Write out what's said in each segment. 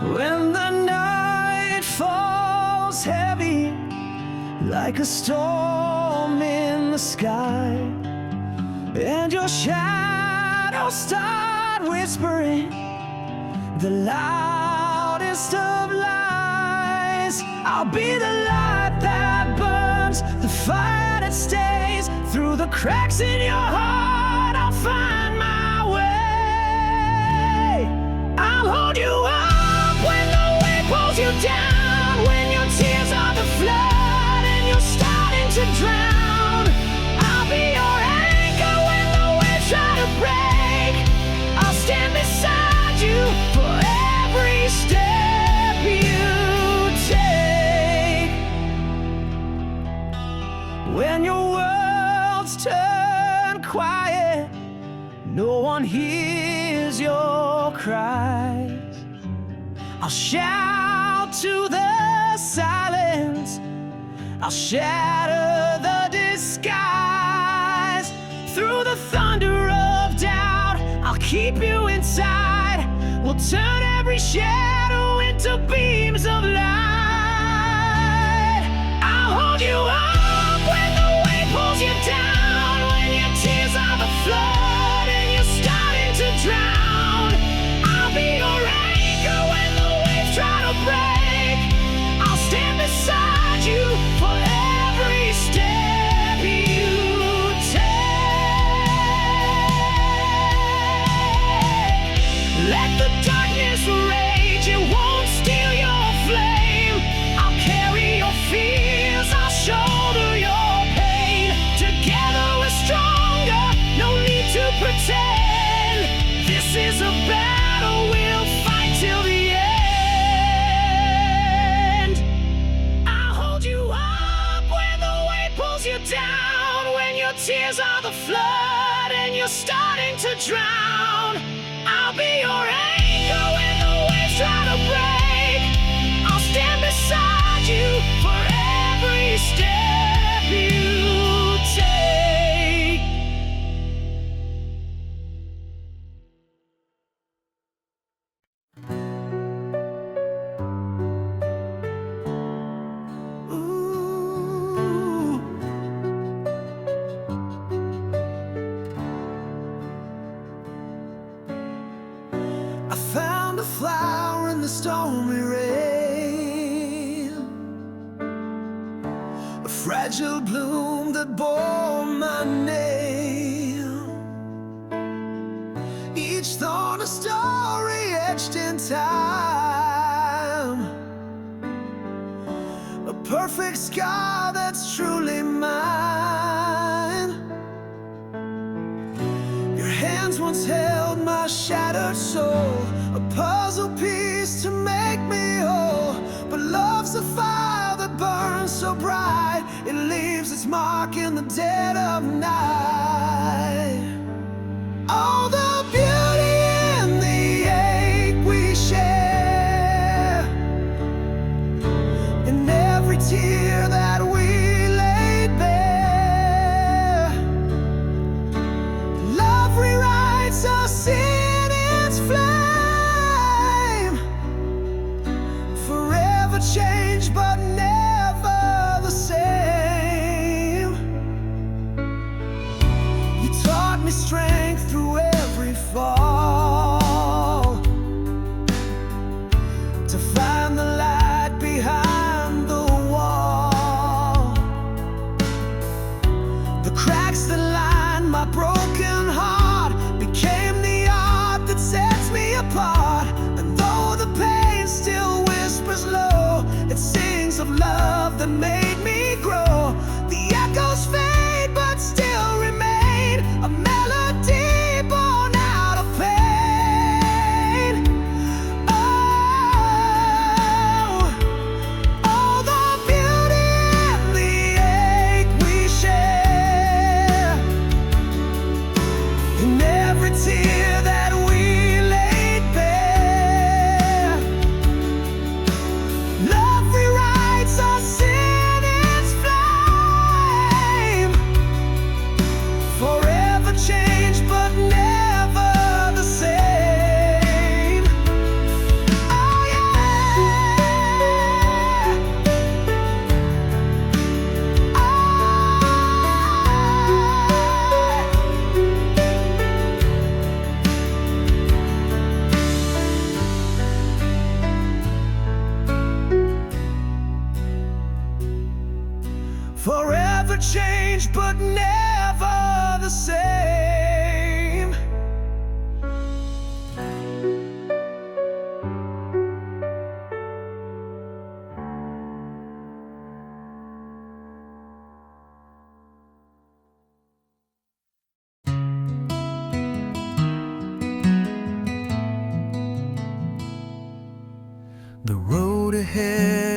When the night falls heavy like a storm in the sky, and your shadows start whispering the loudest of lies, I'll be the light that burns, the fire that stays. Through the cracks in your heart, I'll find my way. I'll hold you up when the weight pulls you down, when your tears are the flood and you're starting to drown. I'll be your anchor when the waves try to break. I'll stand beside you for every step you take. When your world's turn quiet, no one hears your cries, I'll shout to the silence, I'll shatter the disguise. Through the thunder of doubt, I'll keep you inside. We'll turn every shadow into beams of light. I'll hold you up when the weight pulls you down, when your tears are the flood and you're starting to drown. I'll be your anchor when the waves try to break. I'll stand beside you for every step you take. Let the darkness rage, it won't steal your flame. I'll carry your fears, I'll shoulder your pain. Together we're stronger, no need to pretend. This is a battle we'll fight till the end. I'll hold you up when the weight pulls you down, when your tears are the flood and you're starting to drown. I'll be your anchor when the waves try to break. I'll stand beside you for every step you take. Ooh. I found a flower in the stormy rain, a fragile bloom that bore my name. Each thorn a story etched in time, a perfect scar that's truly mine. Your hands once held my shattered soul, a puzzle piece to make me whole. But love's a fire that burns so bright, it leaves its mark in the dead of night. All the beauty and the ache we share, in every tear that we laid bare. Love rewrites us in its flame, forever changed but never the same. You taught me strength through every fall, to find the light behind the wall. The cracks that line my broken heart became the art that sets me apart. And though the pain still whispers low, it sings of love that made me grow. The echoes fade but still remain, a melody born out of pain. Oh, all the beauty and the ache we share,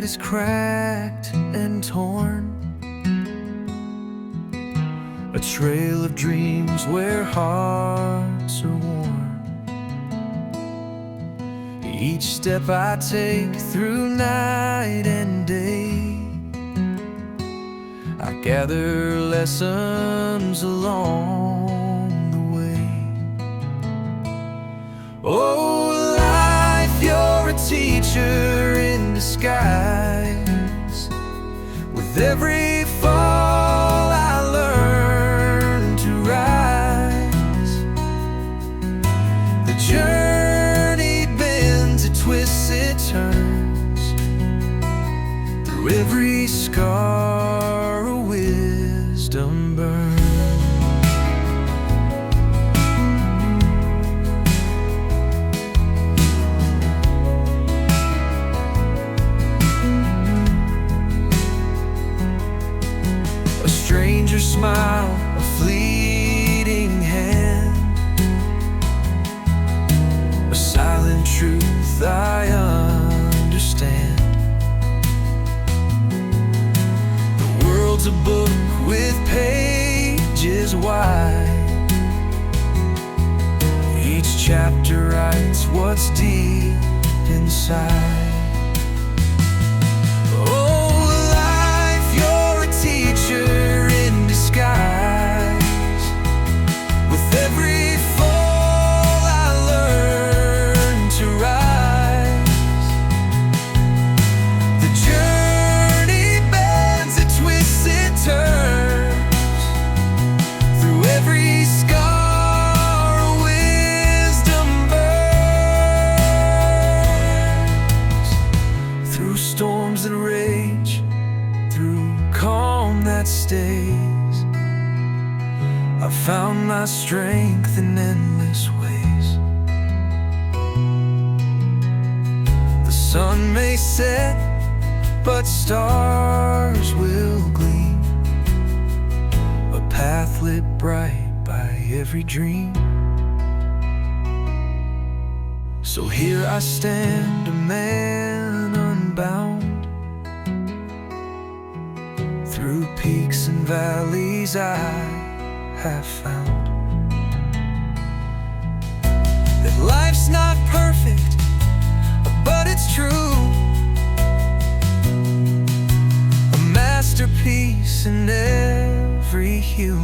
that is cracked and torn, a trail of dreams where hearts are worn. Each step I take through night and day, I gather lessons along the way. Oh, life, you're a teacher in disguise. With every fall I learn to rise. The journey bends, it twists, it turns. Through every scar a wisdom burns. A stranger's smile, a fleeting hand, a silent truth I understand. The world's a book with pages wide. Each chapter writes what's deep inside. Storms that rage, through calm that stays, I found my strength in endless ways. The sun may set, but stars will gleam, a path lit bright by every dream. So here I stand, a man unbound. Through peaks and valleys I have found that life's not perfect, but it's true. A masterpiece in every hue.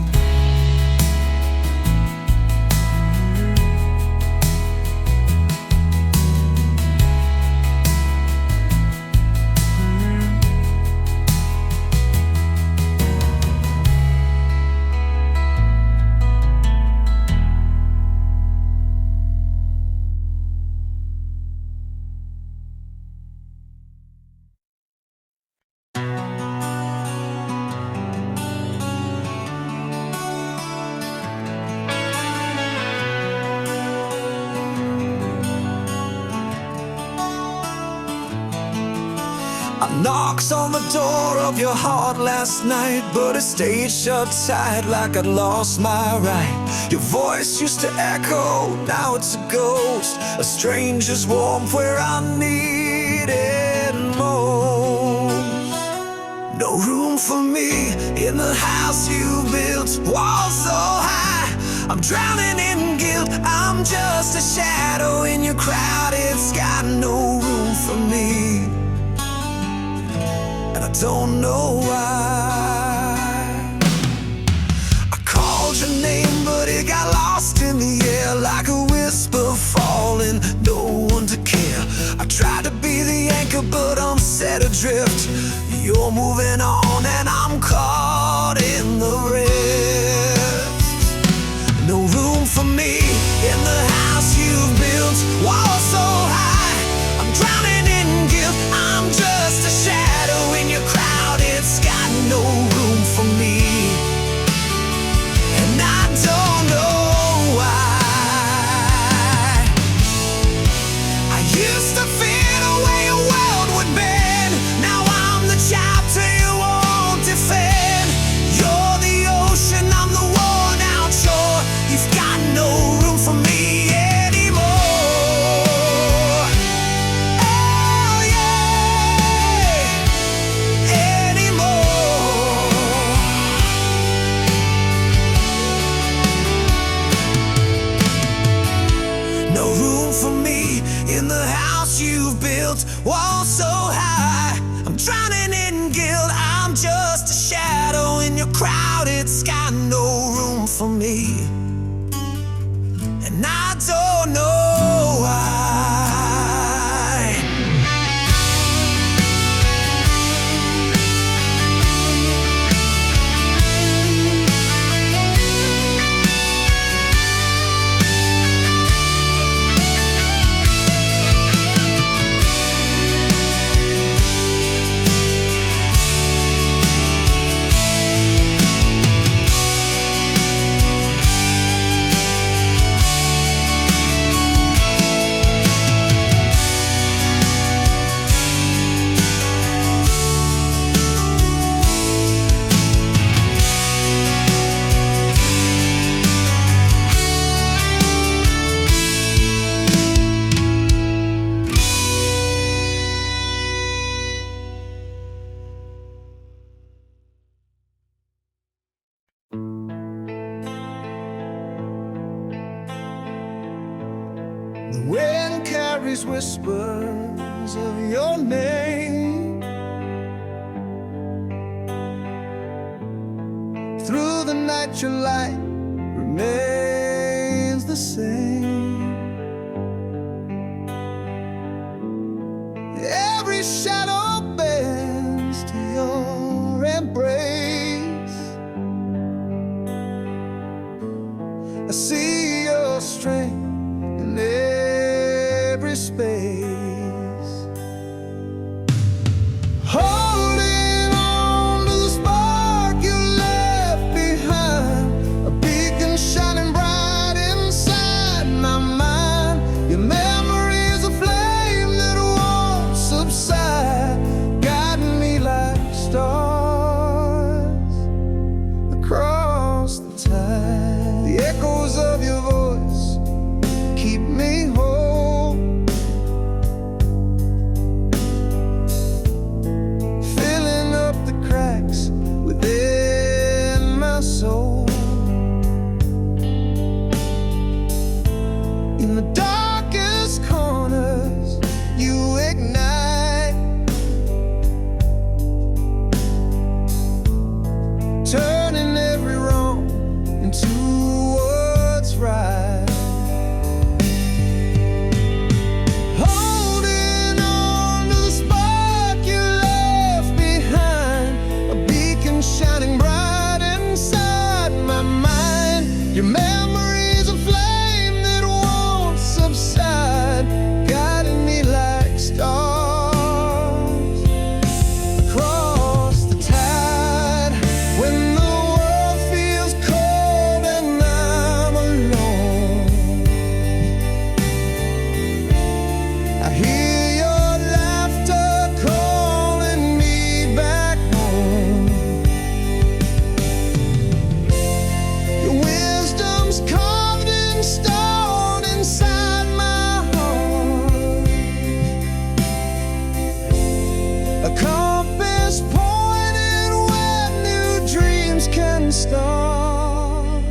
I knocked on the door of your heart last night, but it stayed shut tight like I'd lost my right. Your voice used to echo, now it's a ghost, a stranger's warmth where I need it most. No room for me in the house you built, walls so high, I'm drowning in guilt. I'm just a shadow in your crowded sky. No room for me, and I don't know why. I called your name, but it got lost in the air like a whisper falling, no one to care. I tried to be the anchor, but I'm set adrift. You're moving on and I'm caught in the rift. No room for me in the house you've built, walls so high, I'm drowning in guilt. I'm just a shadow in your crowded sky. No room for me, and I don't know why. I used to fear the way your world would bend. Now I'm the chapter you won't defend. You're the built walls so high. I'm drowning in guilt, I'm just a shadow in your crowded sky. No room for me, and I don't know why. The wind carries whispers of your name through the night. Your light remains the same. Every shadow bends to your embrace. I see your strength in every space, holding on to the spark you left behind, a beacon shining bright inside my mind. Your memory is a flame that won't subside, guiding me like stars across the tide. The echoes of your voice keep me whole, filling up the cracks within my soul. In the darkest corners you ignite, turning every wrong into what's right. Your memory's a flame that won't subside, guiding me like stars across the tide. When the world feels cold and I'm alone, I hear your laughter calling me back home. Carved in stone inside my heart, a compass pointed where new dreams can start.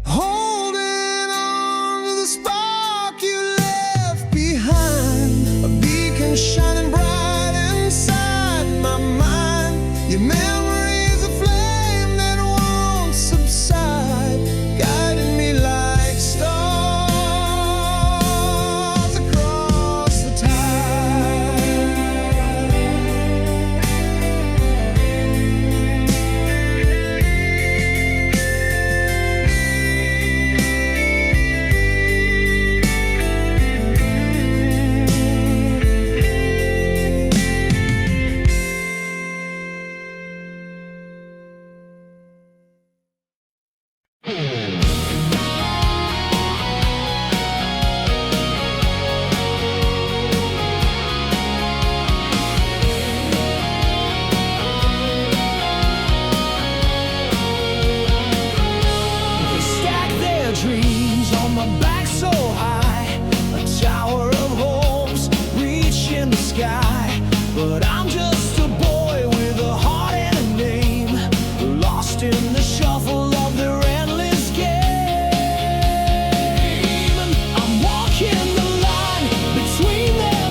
Holding on to the spark you left behind, a beacon shining bright inside my mind. Your memory is a flame that won't subside, guiding me like stars across the tide. They stack their dreams on my back so high, a tower of hopes reaching the sky. But I'm just a boy with a heart and a name, lost in the shuffle of their endless game. I'm walking the line between their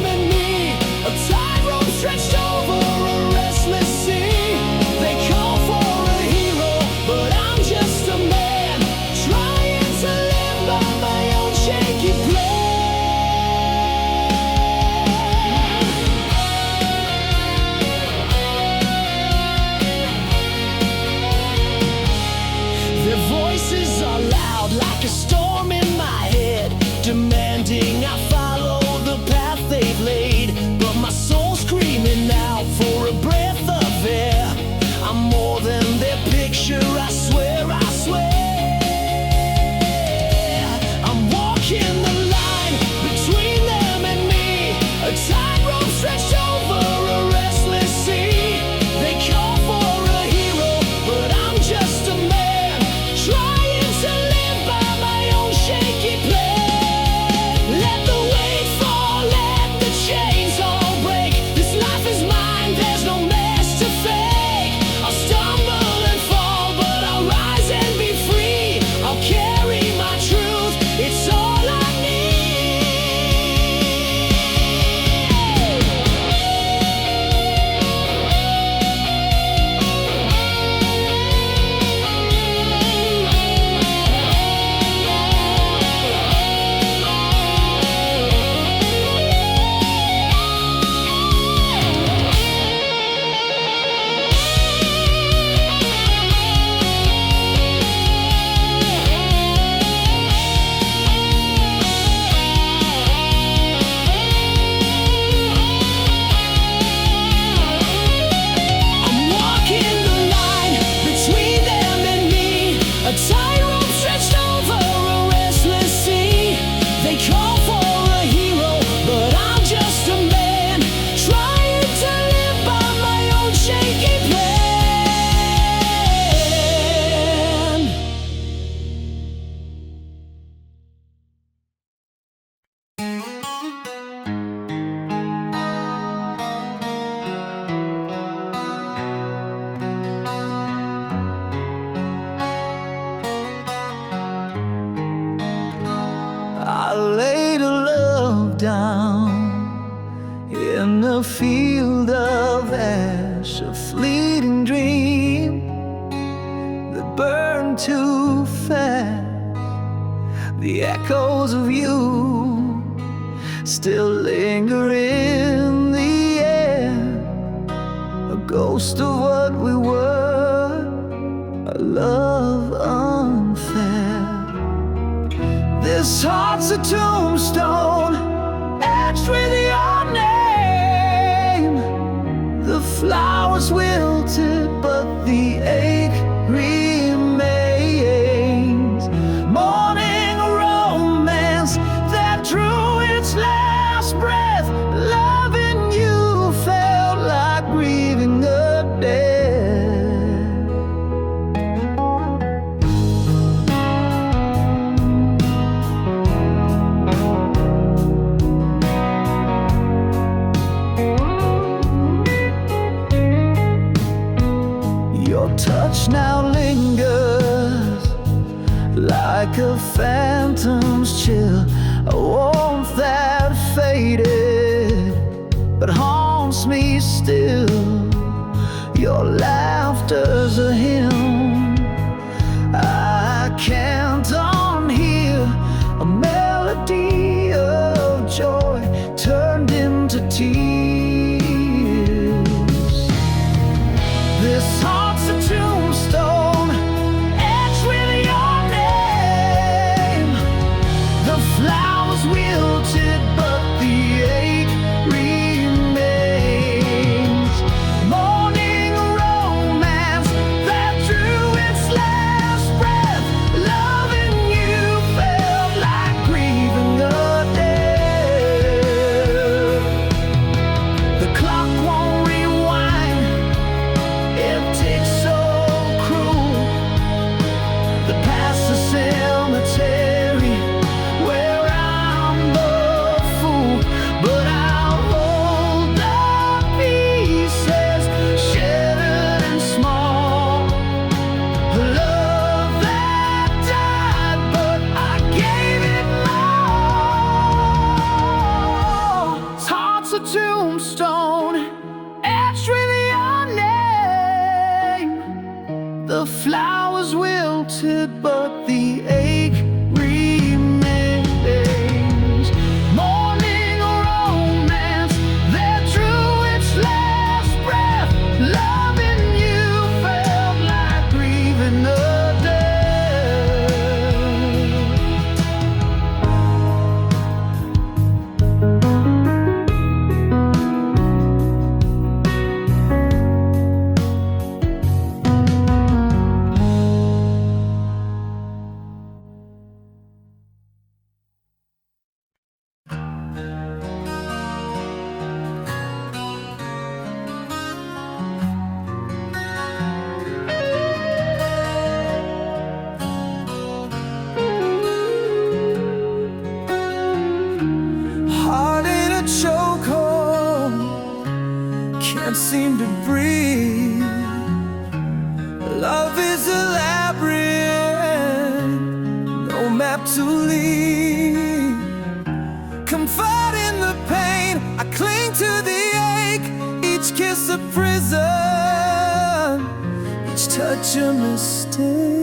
down in a field of ash, a fleeting dream that burned too fast. The echoes of you still linger in the air, a ghost of what we were, a love unfair. This heart's a tombstone etched with your name. The flowers wilted, but the ache remains. Mourning a romance that drew its last breath. Loving you felt like grieving a death. Your touch now lingers like a phantom's chill, a warmth that faded but haunts me still. Your laughter's a hymn I can't unhear, a melody of joy turned into tears. This heart's a tombstone etched with your name. The flowers wilted, but the ache remains. Mourning a romance that drew its last breath. Loving you felt like grieving a death. The clock won't rewind, it ticks so cruel. The past the cemetery where I'm the fool, but I'll hold the pieces shattered and small. A love that died, but I gave it more. This heart's a tombstone etched with your name. The flowers wilted, but the ache remains. Mourning a romance that drew its last breath. Loving you felt like grieving a heart in a chokehold, can't seem to breathe. Love is a labyrinth, no map to lead. Confide in the pain, I cling to the ache. Each kiss a prison, each touch a mistake.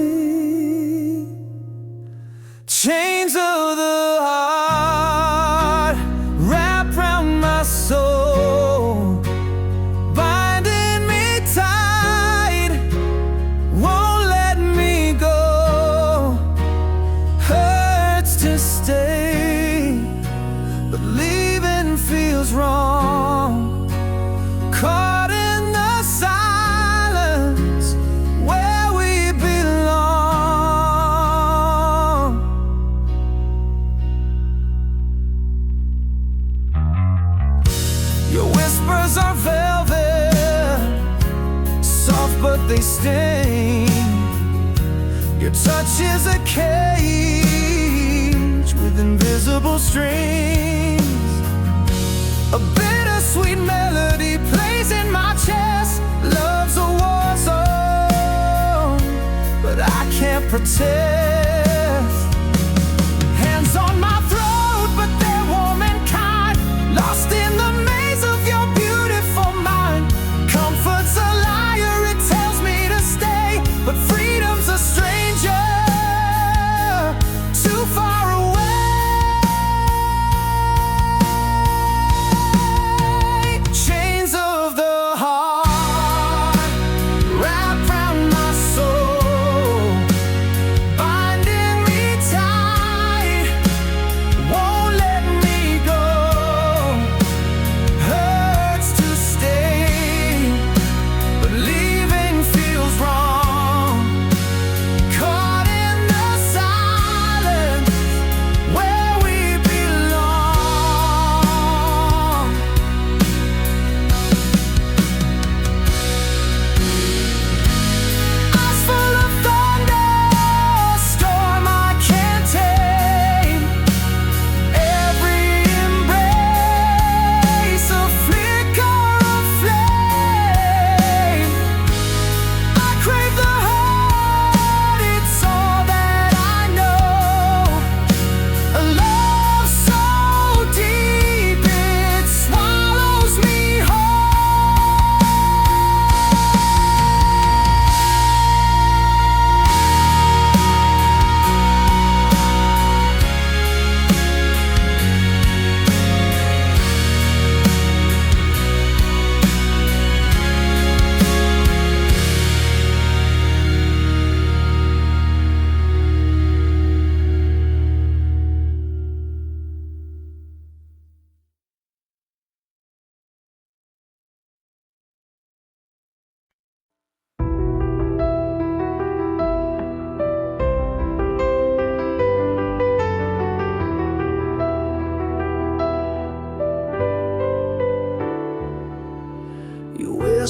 Chains of the heart wrap round my soul, binding me tight, won't let me go. Hurts to stay, but leaving feels wrong. Caught in the silence where we belong. Your whispers are velvet, soft but they sting. Your touch is a cage with invisible strings. A bittersweet melody plays in my chest. Love's a war zone, but I can't protect. Hands on my throat, but they're warm and kind.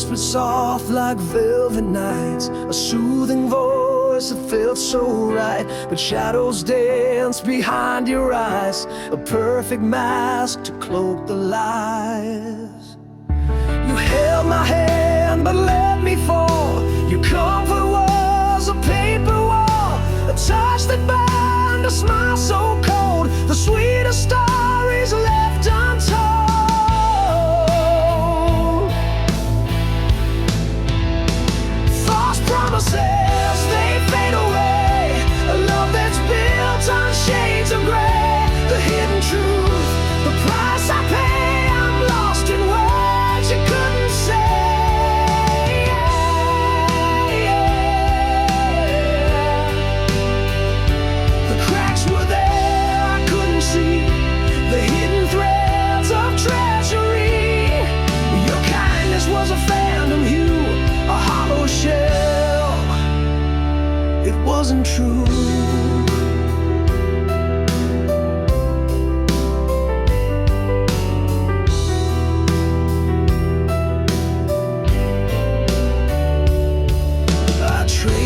whispered soft like velvet nights, a soothing voice that felt so right. But shadows danced behind your eyes, a perfect mask to cloak the lies. You held my hand but let me fall. Your comfort was a paper wall, a touch that bound, a smile so cold, the sweetest stories left untold. False promises, they fade away, a love that's built on shades of gray. The hidden truth, the price I pay, I'm lost in words you couldn't say. The cracks were there, I couldn't see the hidden threads of treachery. Your kindness was a phantom hue, a hollow shell. It wasn't true.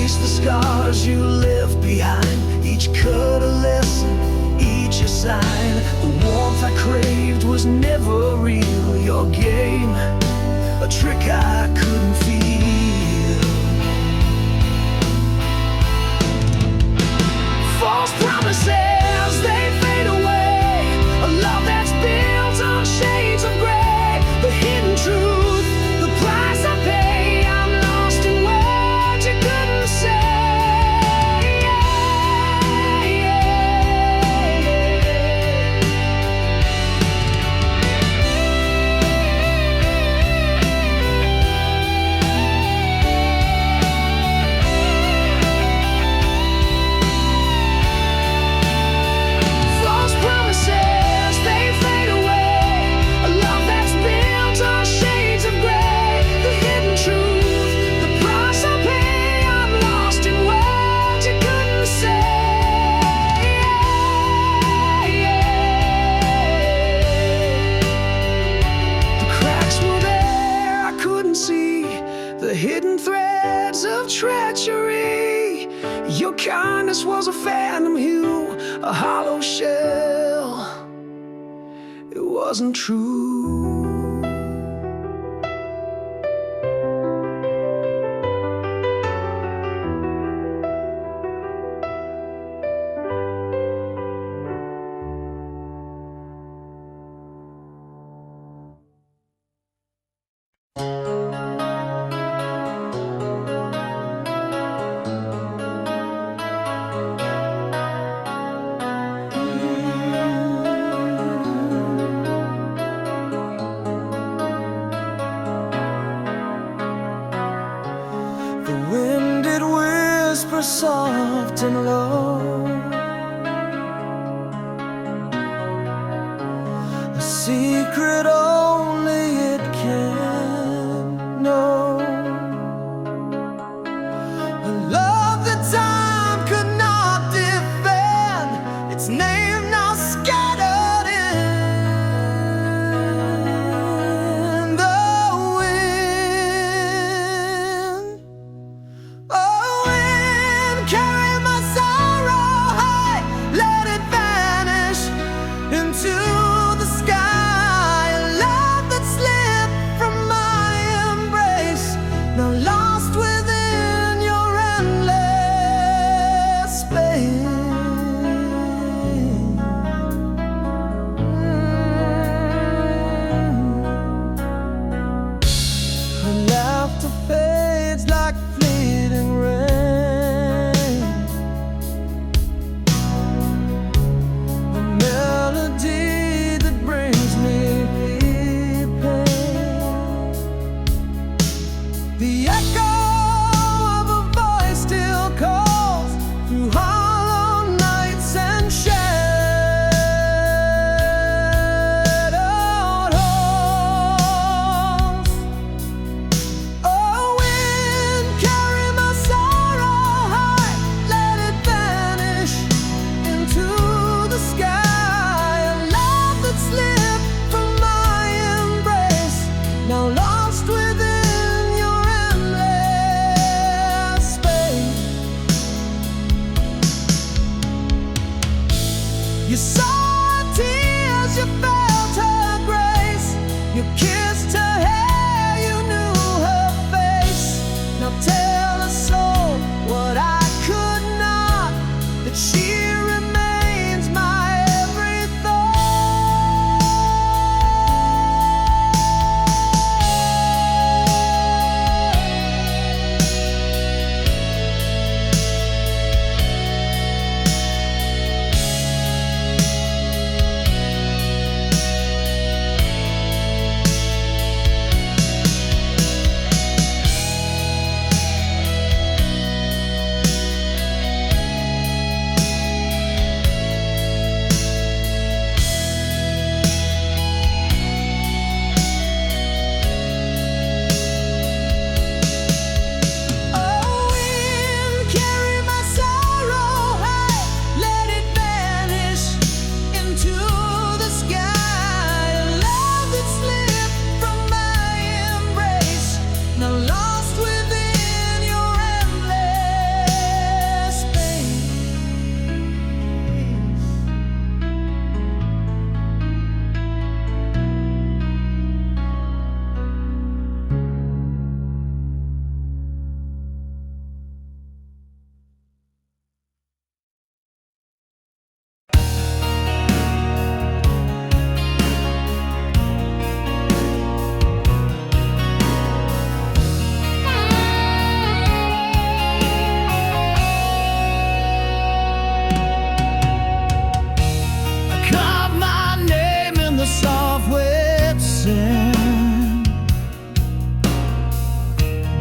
The scars you left behind, each cut a lesson, each a sign. The warmth I craved was never real. Your game, a trick I couldn't feel. False promises, they fade away, a love that's built on shades of gray. The hidden truth, the price I pay, I'm lost in words you couldn't say. The hidden threads of treachery. Your kindness was a phantom hue, a hollow shell. It wasn't true. Soft and low, a secret only it can know, a love that time could not defend, its name now scattered in the wind. Oh, carry my sorrow high, let it vanish into the sky, and You saw her tears, you felt her grace. You kissed her hair, you knew her face. Now tell us so what I could not, that she remains my every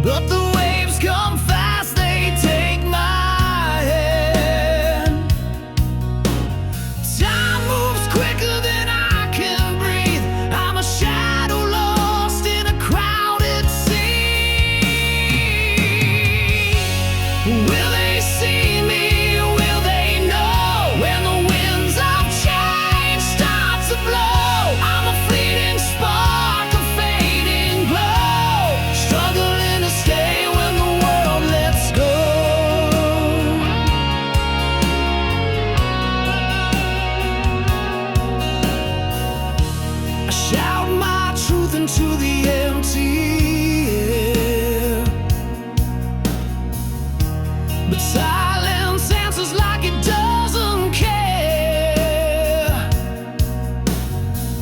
but the waves come fast, they take my hand. Time moves quicker than I can breathe. I'm a shadow lost in a crowded sea. Will they see me? Will they know when the winds of change start to blow? I'm a fleeting spark, a fading glow, struggling to stay when the world lets go. I shout my truth into the empty air, but silence answers like it doesn't care.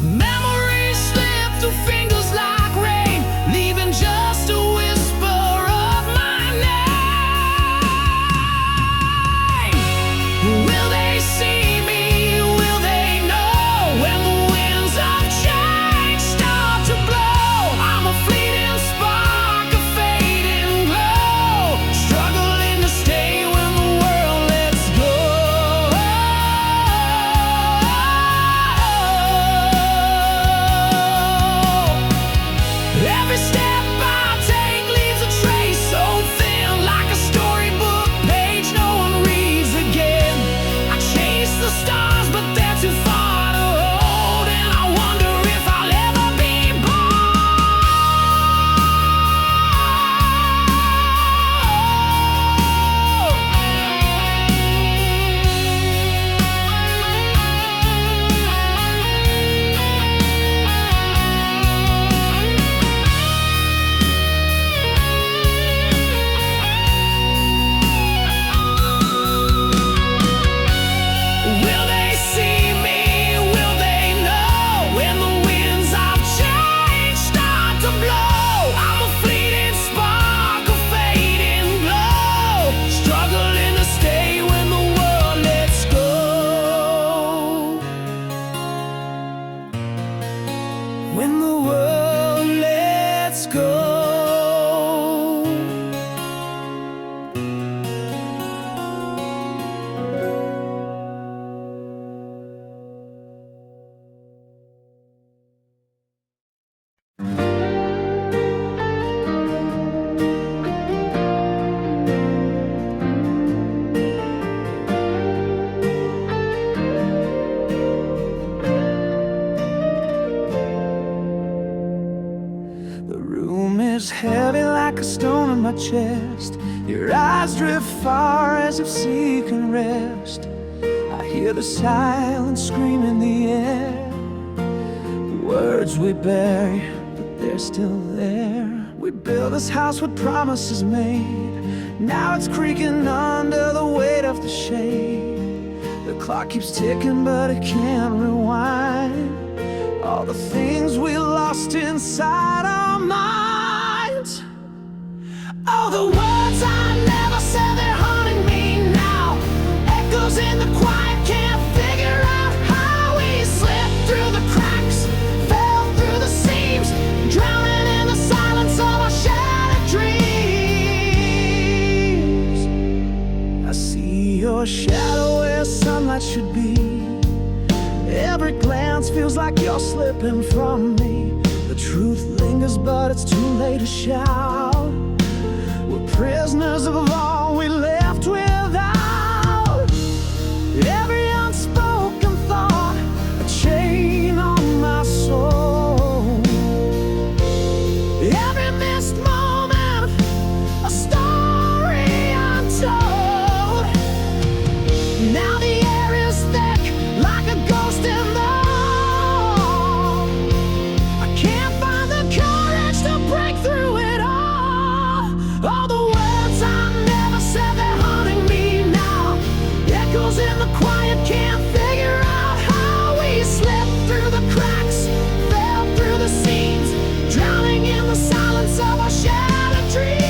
Memories slip through fingers like rain, leaving just a whisper of my name. Will they see me? Will they know when the winds of change start to blow? I'm a fleeting spark, a fading glow, struggling to stay when the world lets go. Every step I take leaves a trace so thin, like a storybook page no one reads again. I chase the stars, but they're too far to hold, and I wonder if I'll ever be Will they see me? Will they know when the winds of change start to blow? I'm a fleeting spark, a fading glow, struggling to stay when the world lets go. When the world lets go. The room is heavy like a stone in my chest. Your eyes drift far as if seeking rest. I hear the silence scream in the air. Words we bury, but they're still there. We built this house with promises made. Now it's creaking under the weight of the shade. The clock keeps ticking, but it can't rewind all the things we lost inside our minds. Oh, the words I never said, they're haunting me now. Echoes in the quiet, can't figure out how we slipped through the cracks, fell through the seams, drowning in the silence of our shattered dreams. I see your shadow where sunlight should be. Every glance feels like you're slipping from me. The truth lingers, but it's too late to shout. We're prisoners of all we left without. Every unspoken thought, a chain on my soul. Every missed moment, a story untold. Now the air is thick like a ghost in the hall. I can't find the courage to break through it all. All the words I never said, they're haunting me now. Echoes in the quiet, can't figure out how we slipped through the cracks, fell through the seams, drowning in the silence of our shattered dreams.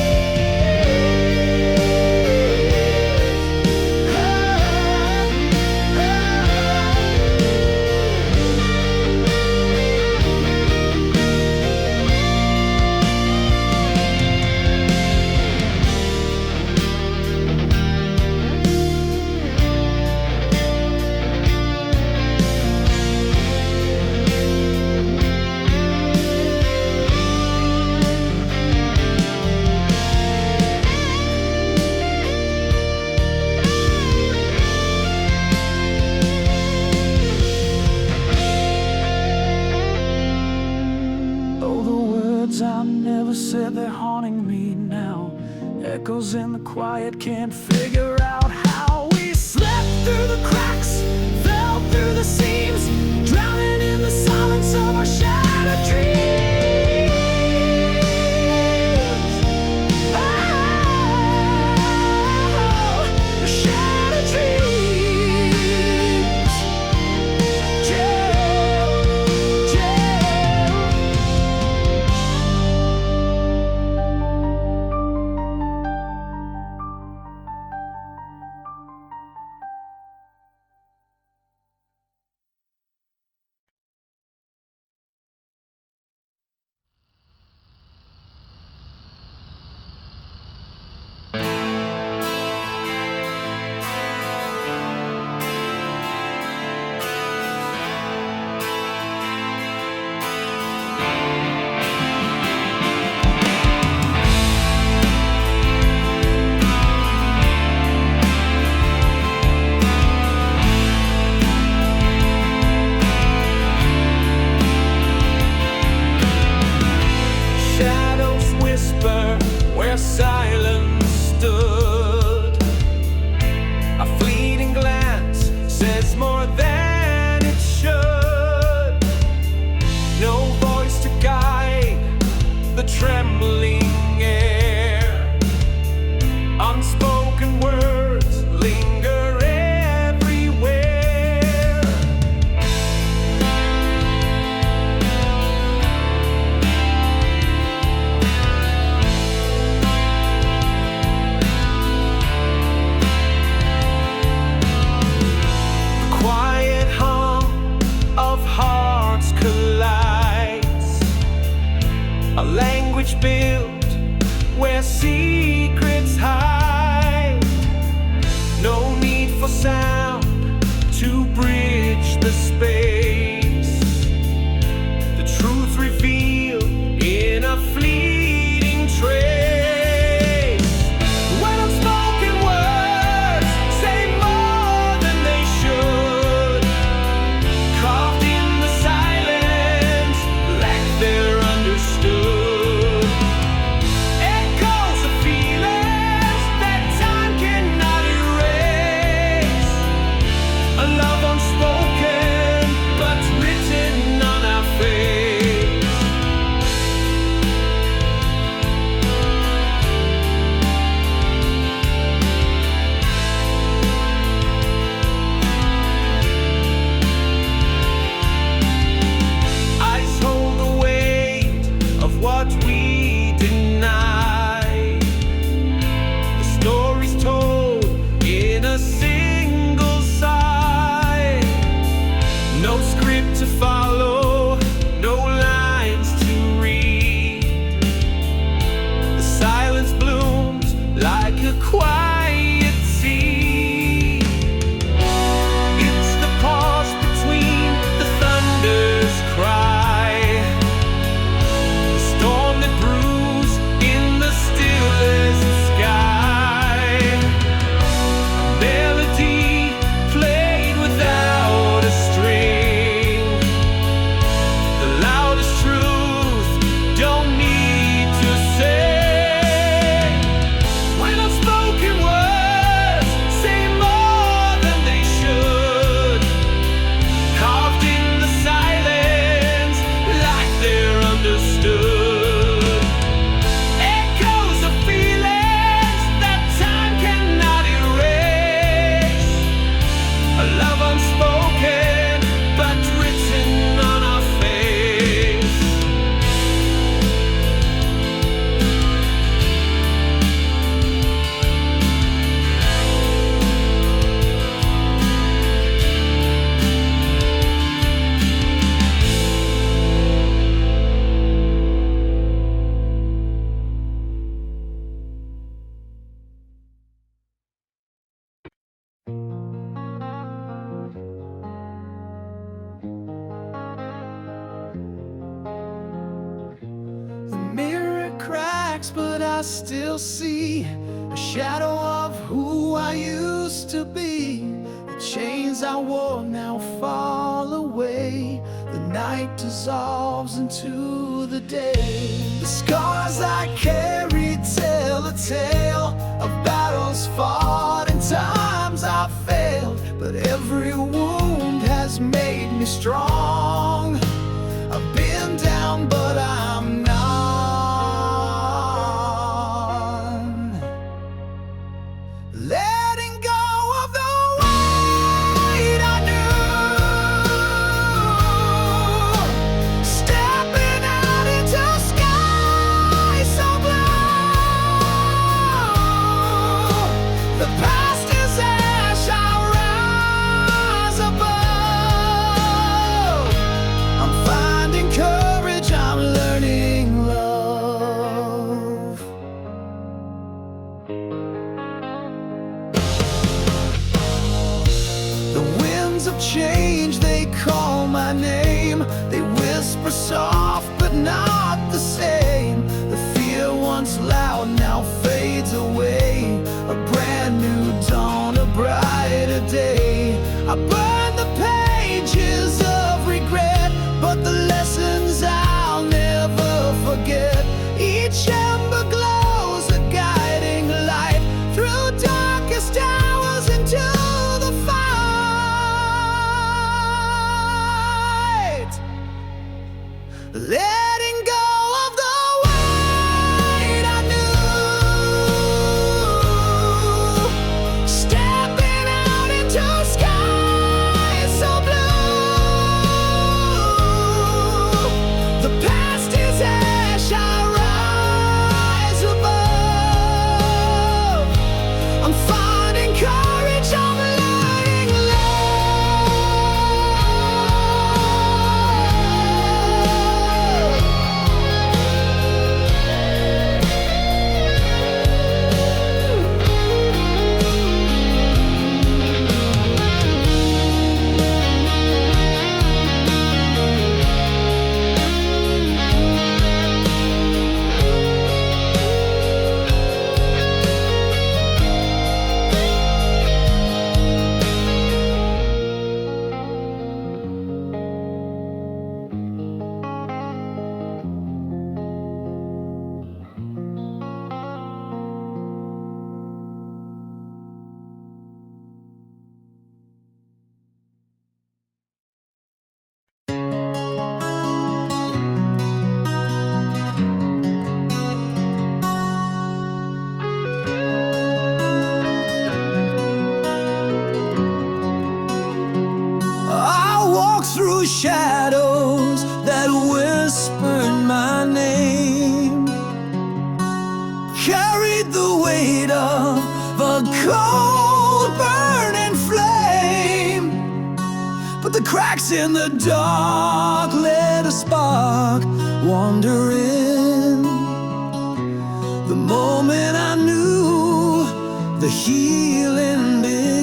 I never said, they're haunting me now. Echoes in the quiet, can't figure out how we slept through the cracks, fell through the seams, drowning in the silence of our shattered dreams. Oh, the shattered dreams. Jail, jail. Where silence stood, a fleeting glance says more than it should. No voice to guide the trembling air. Unspoken words linger everywhere. Quiet hum of hearts collides, a language built where secrets hide. No need for sound to bridge the space. The truth revealed in a fleeting trace. When unspoken words say more than they should, carved in the silence like they're understood. Echoes of feelings that time cannot erase. I still see a shadow of who I used to be. The chains I wore now fall away. The night dissolves into the day. The scars I carry tell a tale of battles fought and times I failed. But every wound has made me strong. I've been down, but I'm not. Letting go of the weight I knew. Stepping out into sky so blue. The past is ash, I'll rise above. I'm finding courage, I'm learning love. The winds of change, they call my name. They whisper soft but not the same. The fear once loud now fades away. A brand new dawn, a brighter day. I burn the pages of regret, but the lessons I'll never forget. Each ember glows a guiding light through darkest hours into the fight. Letting go of the weight I knew. Stepping out into skies so blue. The past is ash, I rise above. I'm finding courage, I'm learning through shadows that whispered my name. Carried the weight of a cold burning flame. But the cracks in the dark let a spark wander in. The moment I knew the healing begins.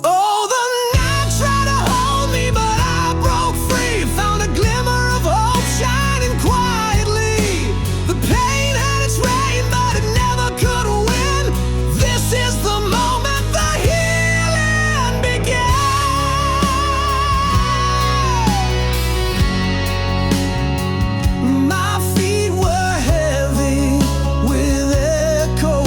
Oh, the night tried to hold me, but I broke free. Found a glimmer of hope shining quietly. The pain had its reign, but it never could win. This is the moment the healing began. My feet were heavy with echoes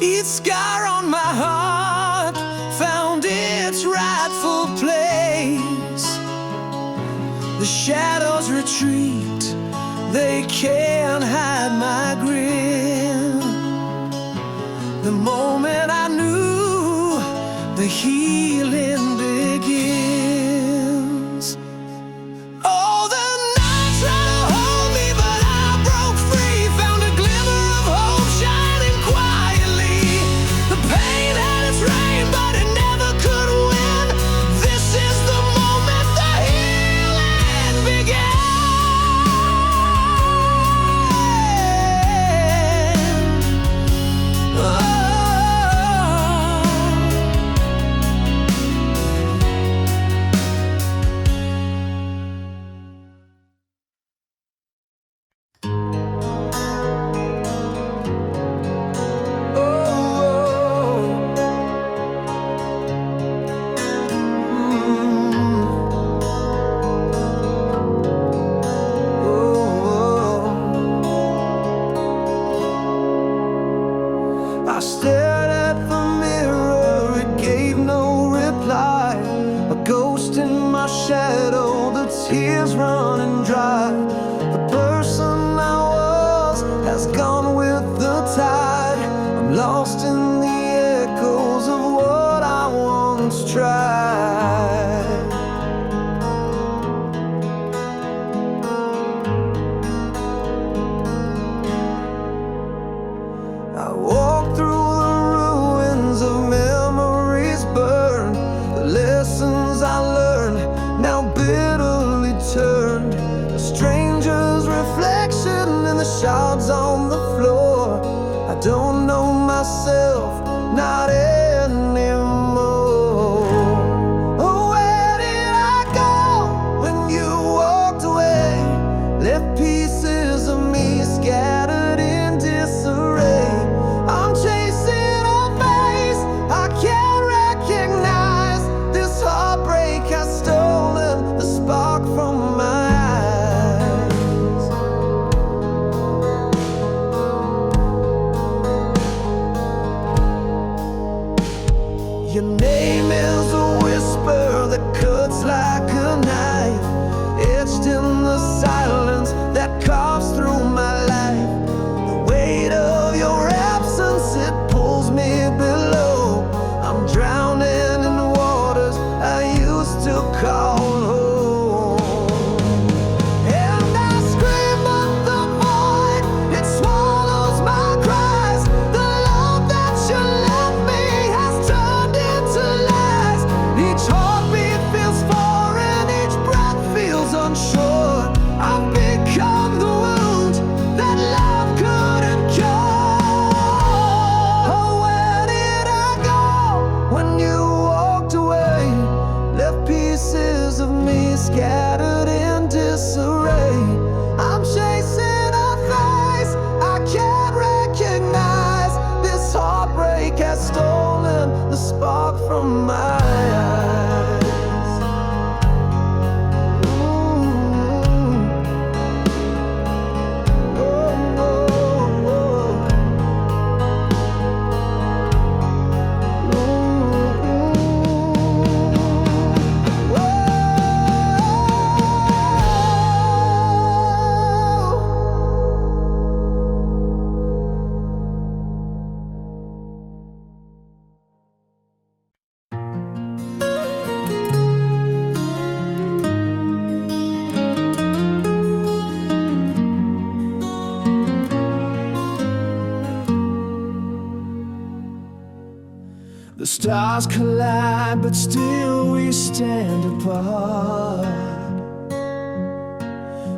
Each scar on my heart found its rightful place. The shadows retreat, they can't hide my grin. The moment I knew the healing begins. Oh, the nights tried to hold me, but I broke free. Found a glimmer of hope shining quietly. The pain had its reign, but it never could win. This is the moment the healing began. I stared at the mirror, it gave no reply. A ghost in my shadow, the tears running dry. The person I was has gone with the tide. I'm lost in the echoes of what I once tried. I walked through the ruins of memories burned. The lessons I learned now bitterly turned. A stranger's reflection in the shards on the floor. I don't know myself, not anymore. Oh, where did I go when you walked away? Left pieces of me scattered in disarray. I'm chasing a face I can't recognize. This heartbreak has stolen the spark from my eyes. Your name is a whisper that cuts like a knife, etched in the silence that carves through my life. The weight of your absence, it pulls me below. I'm drowning in waters I used to call home. And I scream, but the void, it swallows my cries. The love that you left me has turned into lies. Each heartbeat feels foreign, each breath feels unsure. I've become the wound that love couldn't cure. Oh, where did I go when you walked away? Left pieces of me scattered in disarray. I'm chasing a face I can't recognize. This heartbreak has stolen the spark from my eyes. Oh, oh, oh. The stars collide, but still we stand apart.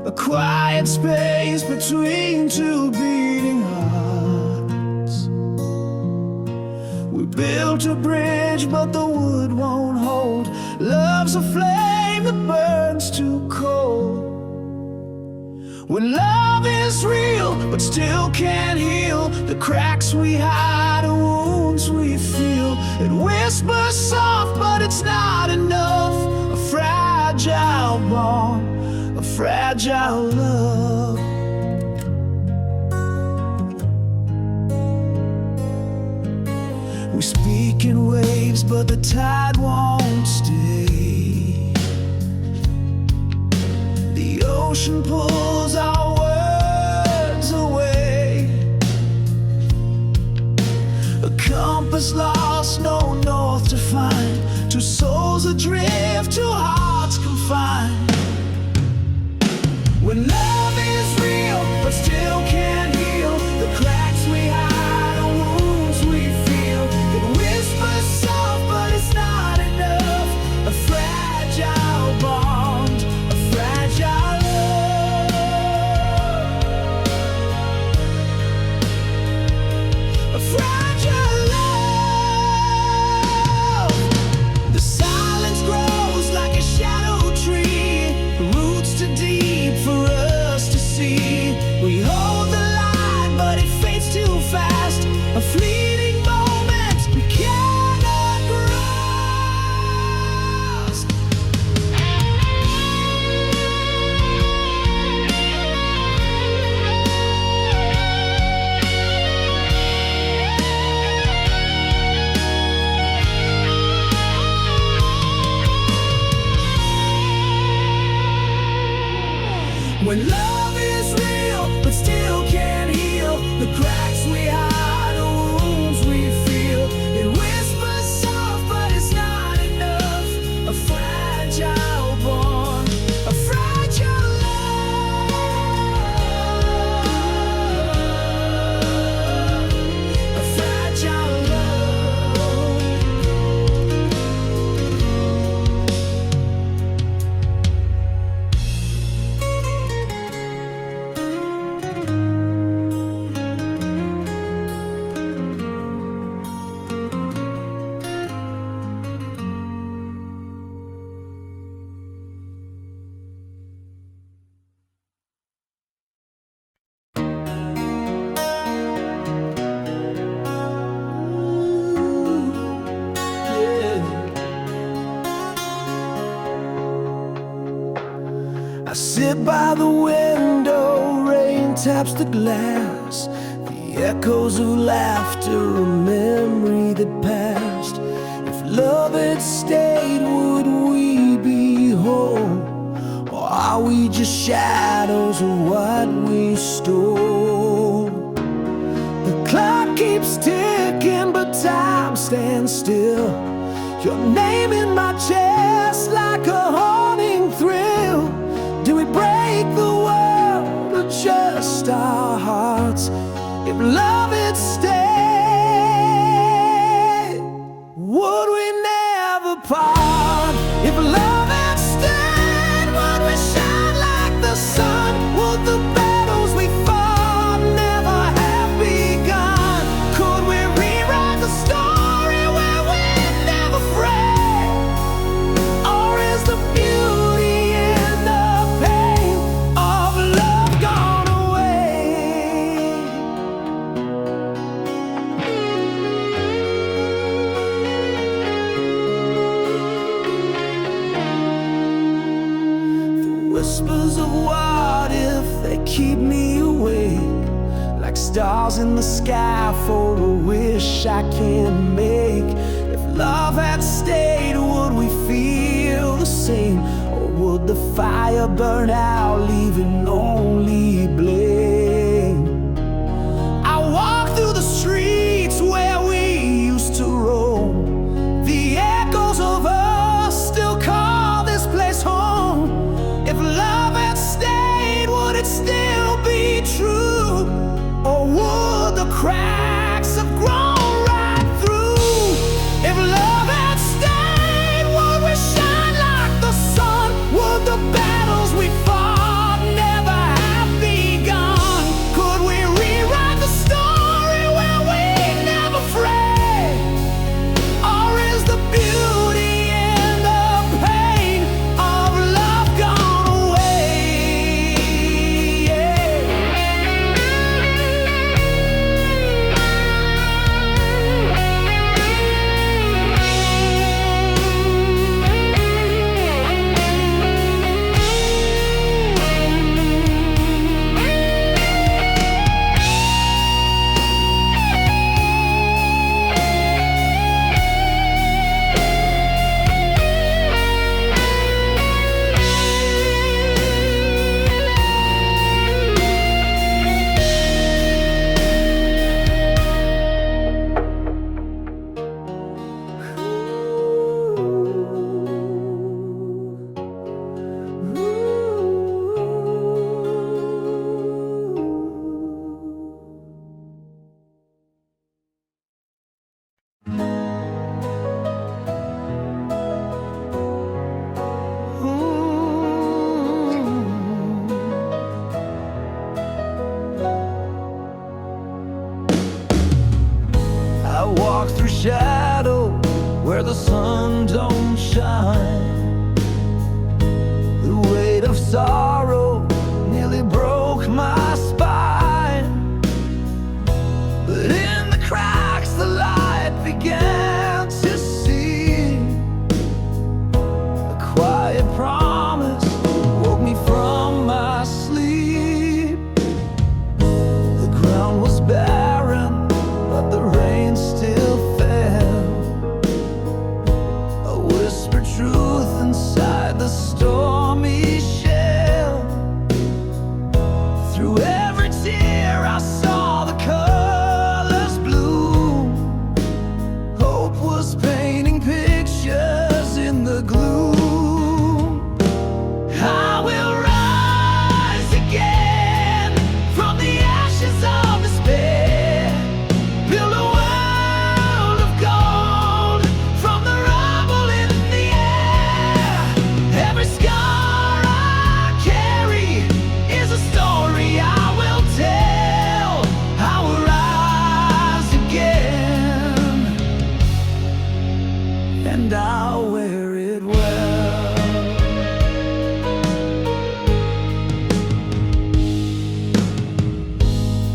A quiet space between two beating hearts. We built a bridge, but the wood won't hold. Love's a flame that burns too cold. When love is real, but still can't heal the cracks we hide, the wounds we feel. It whispers soft, but it's not enough. A fragile bond, a fragile love. We speak in waves, but the tide won't stay. The ocean pulls our words away. A compass lost, no north to find. Two souls adrift, two hearts confined. When love is real, but still can't heal the cracks we hide, the wounds we feel. It whispers soft, but it's not enough. A fragile bond, a fragile love, a fragile love. The silence grows like a shadow tree, roots too deep for us to see. We hold the line, but it fades too fast. A fleeting moment we cannot grasp. When love is real, but still can't heal the cracks we hide, the wounds we feel. It whispers soft, but it's not enough. A fragile bond, a fragile love, a fragile love. I sit by the window, rain taps the glass. The echoes of laughter, a memory that passed. If love had stayed, would we be whole? Or are we just shadows of what we stole? The clock keeps ticking, but time stands still. Your name in my chest like a haunting thrill. Do we break the world or just our hearts? If love had stayed, would we never part? If love had stayed, would we shine like the sun? Would the battles we fought never have begun? Could we rewrite the story where we never fray? Or is the beauty in the pain of love gone away? The whispers of what if they keep me awake, like stars in the sky for a wish I can't make. If love had stayed, would we feel the same? Or would the fire burn out, leaving only blame? I walk through the streets where we used to roam. The echoes of us still call this place home. If love had stayed, would it still be true? Or would the cracks have grown right through? If love had stayed, would we shine like the sun? Would the battles we fought never walk through shadow where the sun don't shine. The weight of sorrow nearly broke my spine, but in the cracks the light began to see. A quiet promise woke me from my sleep. The ground was barren, but the rain still fell. A whispered truth inside the stormy shell. Through every tear I saw the colors bloom. Hope was painting pictures in the gloom. I will rise again from the ashes of despair, build a world of gold from the rubble in the air. Every scar I carry is a story I will tell. I will rise again, and I'll wear it well.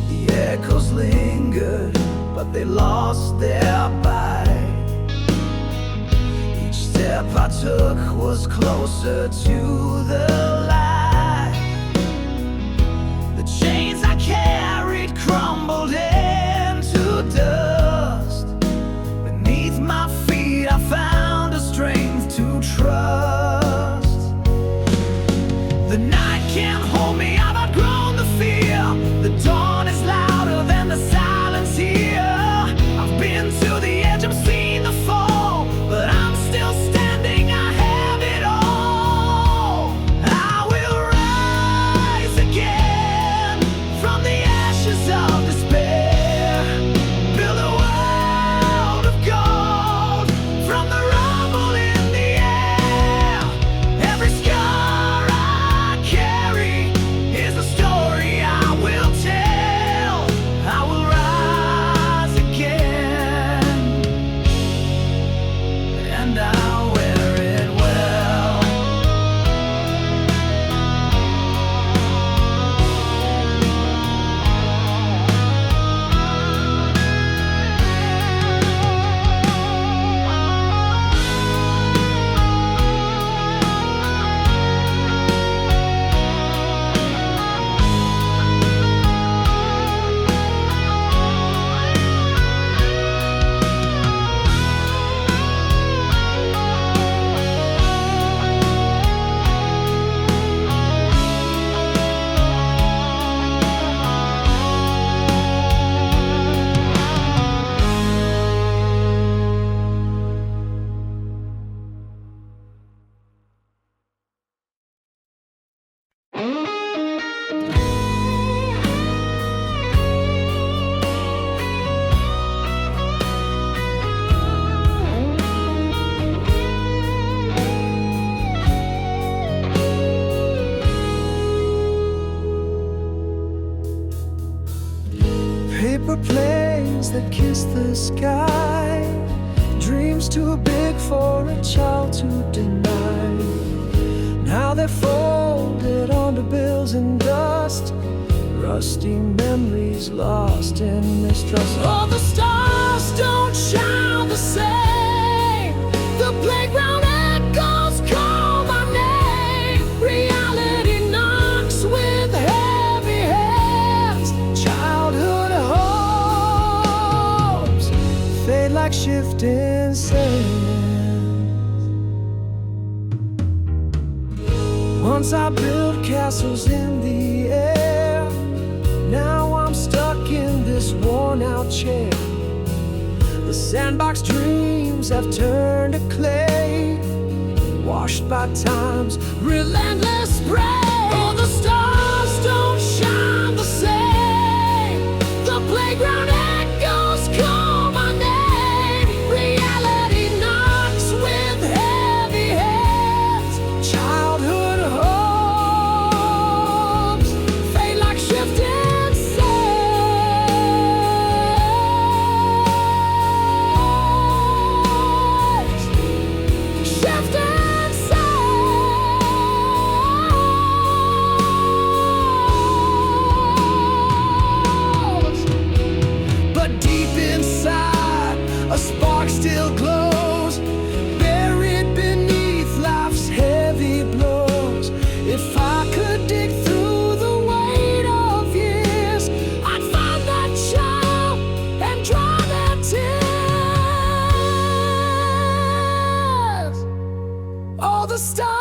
The echoes lingered, but they lost their bite. Each step I took was closer to the light. The chains I carried crumbled into dust. Beneath my feet I found a strength to trust. The night can't hold me, I've outgrown the fear. The dawn is louder than the silence here. I've been to the edge, I've seen the fall, but I'm still standing, I have it all. I will rise again from the ashes of despair, build a world of gold from the rubble in the air. Every scar I carry is a story I will tell. I will rise again, and I'll wear it well. Paper planes that kiss the sky, dreams too big for a child to deny. Now they're folded onto bills and dust, rusty memories lost in mistrust. All the stars don't shine the same. The playground echoes call my name. Reality knocks with heavy hands. Childhood hopes fade like shifting sands. Once I built castles in the air, now I'm stuck in this worn-out chair. The sandbox dreams have turned to clay, washed by time's relentless spray. Oh, the stars don't shine the same. The playground echoes call my name. Reality knocks with heavy hands. Childhood hopes fade like shifting sands. a star.